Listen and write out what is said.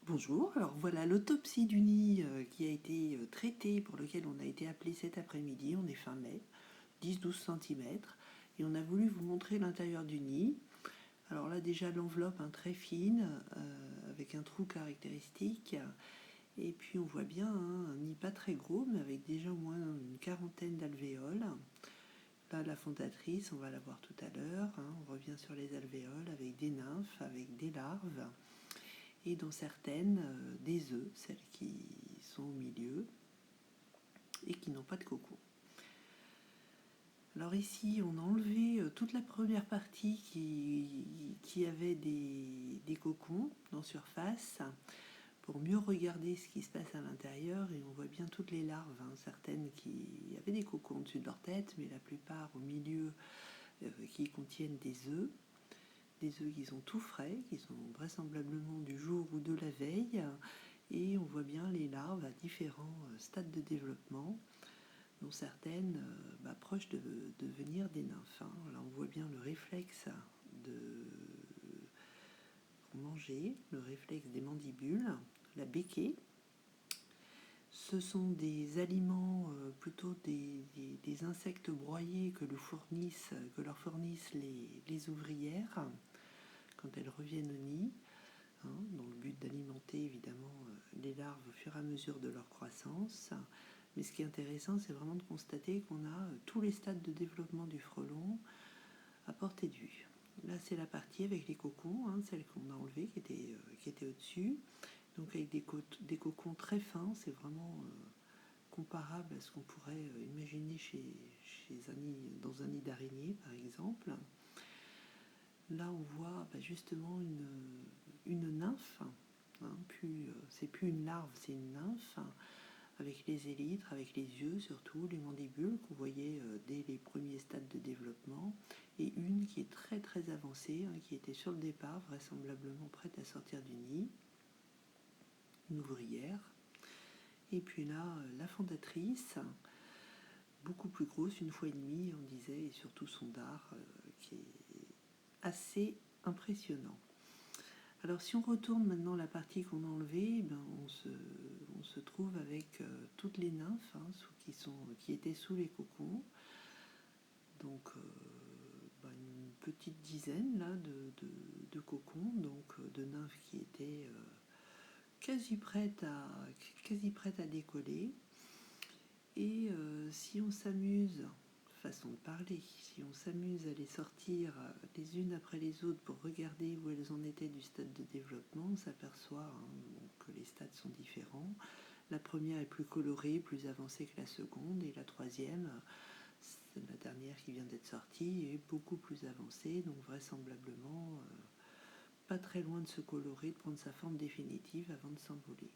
Bonjour, alors voilà l'autopsie du nid qui a été traitée, pour lequel on a été appelé cet après-midi, on est fin mai, 10-12 cm, et on a voulu vous montrer l'intérieur du nid. Alors là déjà l'enveloppe très fine, avec un trou caractéristique, et puis on voit bien un nid pas très gros, mais avec déjà au moins une quarantaine d'alvéoles. Là la fondatrice, on va la voir tout à l'heure, on revient sur les alvéoles avec des nymphes, avec des larves, et dans certaines des œufs, celles qui sont au milieu et qui n'ont pas de cocon. Alors ici, on a enlevé toute la première partie qui avait des cocons en surface pour mieux regarder ce qui se passe à l'intérieur, et on voit bien toutes les larves, certaines qui avaient des cocons au-dessus de leur tête, mais la plupart au milieu qui contiennent des œufs qui sont tout frais, qui sont vraisemblablement du jour ou de la veille, et on voit bien les larves à différents stades de développement, dont certaines proches de devenir des nymphes. Là on voit bien le réflexe de manger, le réflexe des mandibules, la béquée. Ce sont des aliments, plutôt des insectes broyés que leur fournissent les ouvrières quand elles reviennent au nid, dans le but d'alimenter évidemment les larves au fur et à mesure de leur croissance. Mais ce qui est intéressant, c'est vraiment de constater qu'on a tous les stades de développement du frelon à portée de vue. Là, c'est la partie avec les cocons, celle qu'on a enlevée, qui était au-dessus. Donc avec des cocons très fins, c'est vraiment comparable à ce qu'on pourrait imaginer dans un nid d'araignée, par exemple. Là, on voit justement une nymphe. C'est plus une larve, c'est une nymphe, avec les élytres, avec les yeux surtout, les mandibules qu'on voyait dès les premiers stades de développement, et une qui est très très avancée, qui était sur le départ, vraisemblablement prête à sortir du nid, une ouvrière. Et puis là, la fondatrice, beaucoup plus grosse, une fois et demie, on disait, et surtout son dard, qui est assez impressionnant. Alors si on retourne maintenant la partie qu'on a enlevée, on se trouve avec toutes les nymphes qui étaient sous les cocons. Donc une petite dizaine là, de cocons, donc de nymphes qui étaient quasi prêtes à décoller. Et si on s'amuse, façon de parler, si on s'amuse à les sortir les unes après les autres pour regarder où elles en étaient du stade de développement, on s'aperçoit que les stades sont différents. La première est plus colorée, plus avancée que la seconde, et la troisième, c'est la dernière qui vient d'être sortie, est beaucoup plus avancée, donc vraisemblablement pas très loin de se colorer, de prendre sa forme définitive avant de s'envoler.